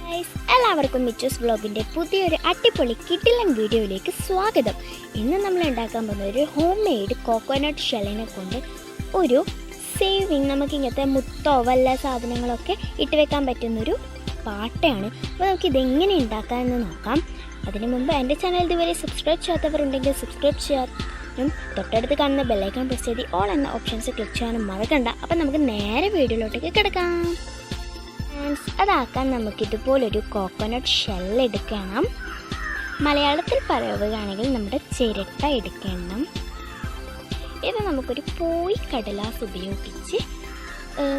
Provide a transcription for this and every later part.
എല്ലാവർക്കും മിച്ചൂസ് വ്ലോഗിൻ്റെ പുതിയൊരു അടിപൊളി കിടിലൻ വീഡിയോയിലേക്ക് സ്വാഗതം. ഇന്ന് നമ്മൾ ഉണ്ടാക്കാൻ പോകുന്ന ഒരു ഹോം മെയ്ഡ് കോക്കോനട്ട് ഷെല്ലിനെ കൊണ്ട് ഒരു സേവിങ്, നമുക്ക് ഇങ്ങനത്തെ മുത്തോ വല്ല സാധനങ്ങളൊക്കെ ഇട്ട് വെക്കാൻ പറ്റുന്നൊരു പാട്ടയാണ്. അപ്പോൾ നമുക്കിതെങ്ങനെ ഉണ്ടാക്കാമെന്ന് നോക്കാം. അതിന് മുമ്പ് എൻ്റെ ചാനൽ ഇതുവരെ സബ്സ്ക്രൈബ് ചെയ്യാത്തവരുണ്ടെങ്കിൽ സബ്സ്ക്രൈബ് ചെയ്യാനും തൊട്ടടുത്ത് കാണുന്ന ബെല്ലൈക്കൺ പ്രസ് ചെയ്ത് ഓൾ എന്ന ഓപ്ഷൻസ് ക്ലിക്ക് ചെയ്യാനും മറക്കണ്ട. അപ്പോൾ നമുക്ക് നേരെ വീഡിയോയിലോട്ടേക്ക് കിടക്കാം. അതാക്കാൻ നമുക്കിതുപോലൊരു കോക്കോനട്ട് ഷെല്ല് എടുക്കണം. മലയാളത്തിൽ പറയുകയാണെങ്കിൽ നമ്മുടെ ചിരട്ട എടുക്കണം. ഇത് നമുക്കൊരു പോയി കടലാസ് ഉപയോഗിച്ച്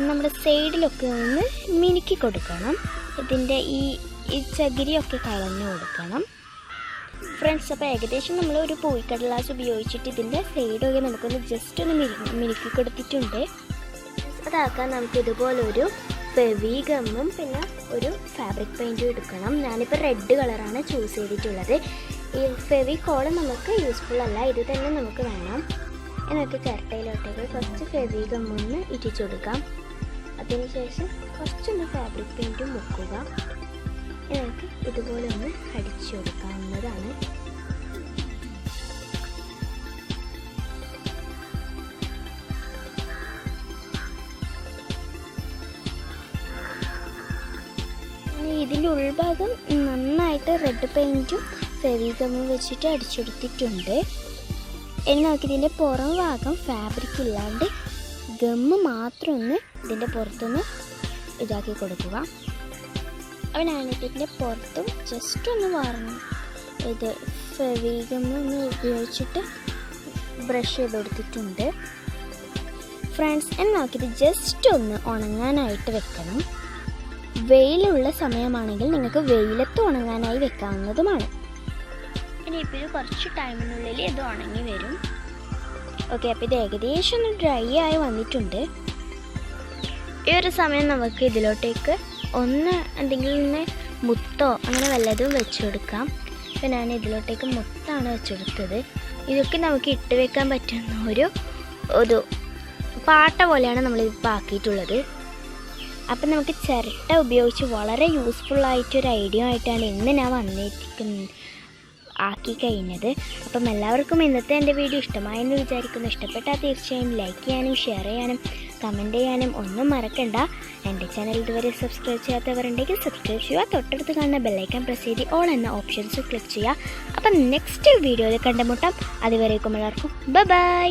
നമ്മുടെ സൈഡിലൊക്കെ ഒന്ന് മിനുക്കി കൊടുക്കണം. ഇതിൻ്റെ ഈ ചകിരിയൊക്കെ കളഞ്ഞു കൊടുക്കണം ഫ്രണ്ട്സ്. അപ്പോൾ ഏകദേശം നമ്മൾ ഒരു പോയി കടലാസ് ഉപയോഗിച്ചിട്ട് ഇതിൻ്റെ സൈഡൊക്കെ നമുക്കൊന്ന് ജസ്റ്റ് ഒന്ന് മിനുക്കി കൊടുത്തിട്ടുണ്ട്. അതാക്കാൻ നമുക്ക് ഇതുപോലൊരു ഫെവിഗമ്മും പിന്നെ ഒരു ഫാബ്രിക് പെയിൻറ്റും എടുക്കണം. ഞാനിപ്പോൾ റെഡ് കളറാണ് ചൂസ് ചെയ്തിട്ടുള്ളത്. ഈ ഫെവിക്കോള് നമുക്ക് യൂസ്ഫുൾ അല്ല, ഇത് തന്നെ നമുക്ക് വേണം. എന്നിട്ട് ചിരട്ടയിലോട്ടേക്ക് കുറച്ച് ഫെവിഗമ്മൊന്ന് ഇറ്റിച്ചു കൊടുക്കാം. അതിനുശേഷം കുറച്ചൊന്ന് ഫാബ്രിക് പെയിൻറ്റും മുക്കുക. എന്നിട്ട് ഇതുപോലെ ഒന്ന് അടിച്ചു കൊടുക്കാവുന്നതാണ്. ഇതിൻ്റെ ഉൾഭാഗം നന്നായിട്ട് റെഡ് പെയിൻറ്റും ഫെവിഗമ്മും വെച്ചിട്ട് അടിച്ചെടുത്തിട്ടുണ്ട്. ഇനി നമുക്കിതിൻ്റെ പുറം ഭാഗം ഫാബ്രിക് ഇല്ലാണ്ട് ഗമ്മ് മാത്രം ഒന്ന് ഇതിൻ്റെ പുറത്തൊന്ന് ഇതാക്കി കൊടുക്കുക. അപ്പോൾ ഞാനിതിൻ്റെ പുറത്തും ജസ്റ്റ് ഒന്ന് വാർന്നു ഇത് ഫെവിഗമ്മ് ഒന്ന് ഉപയോഗിച്ചിട്ട് ബ്രഷ് ചെയ്ത് കൊടുത്തിട്ടുണ്ട് ഫ്രണ്ട്സ്. ഇനി നമുക്കിത് ജസ്റ്റ് ഒന്ന് ഉണങ്ങാനായിട്ട് വെക്കണം. വെയിലുള്ള സമയമാണെങ്കിൽ നിങ്ങൾക്ക് വെയിലത്ത് ഉണങ്ങാനായി വെക്കാവുന്നതുമാണ്. ഇനിയിപ്പോൾ ഇത് കുറച്ച് ടൈമിനുള്ളിൽ ഇത് ഉണങ്ങി വരും. ഓക്കെ, അപ്പോൾ ഇത് ഏകദേശം ഒന്ന് ഡ്രൈ ആയി വന്നിട്ടുണ്ട്. ഈ ഒരു സമയം നമുക്ക് ഇതിലോട്ടേക്ക് ഒന്ന് എന്തെങ്കിലും മുത്തോ അങ്ങനെ വല്ലതും വെച്ച് കൊടുക്കാം. അപ്പോൾ ഞാൻ ഇതിലോട്ടേക്ക് മുത്താണ് വെച്ചെടുത്തത്. ഇതൊക്കെ നമുക്ക് ഇട്ട് വെക്കാൻ പറ്റുന്ന ഒരു പാട്ട പോലെയാണ് നമ്മളിപ്പോൾ ആക്കിയിട്ടുള്ളത്. അപ്പം നമുക്ക് ചിരട്ട ഉപയോഗിച്ച് വളരെ യൂസ്ഫുള്ളായിട്ടൊരു ഐഡിയ ആയിട്ടാണ് ഇന്ന് ഞാൻ ആക്കി കഴിഞ്ഞത്. അപ്പം എല്ലാവർക്കും ഇന്നത്തെ എൻ്റെ വീഡിയോ ഇഷ്ടമായെന്ന് വിചാരിക്കുന്നു. ഇഷ്ടപ്പെട്ടാൽ തീർച്ചയായും ലൈക്ക് ചെയ്യാനും ഷെയർ ചെയ്യാനും കമൻറ്റ് ചെയ്യാനും ഒന്നും മറക്കണ്ട. എൻ്റെ ചാനൽ ഇതുവരെ സബ്സ്ക്രൈബ് ചെയ്യാത്തവരുണ്ടെങ്കിൽ സബ്സ്ക്രൈബ് ചെയ്യുക. തൊട്ടടുത്ത് കാണുന്ന ബെല്ലൈക്കൺ പ്രസ് ചെയ്ത് ഓൾ എന്ന ഓപ്ഷൻസ് ക്ലിക്ക് ചെയ്യുക. അപ്പം നെക്സ്റ്റ് വീഡിയോയിൽ കണ്ടുമുട്ടാം. അതുവരേക്കും എല്ലാവർക്കും ബൈ.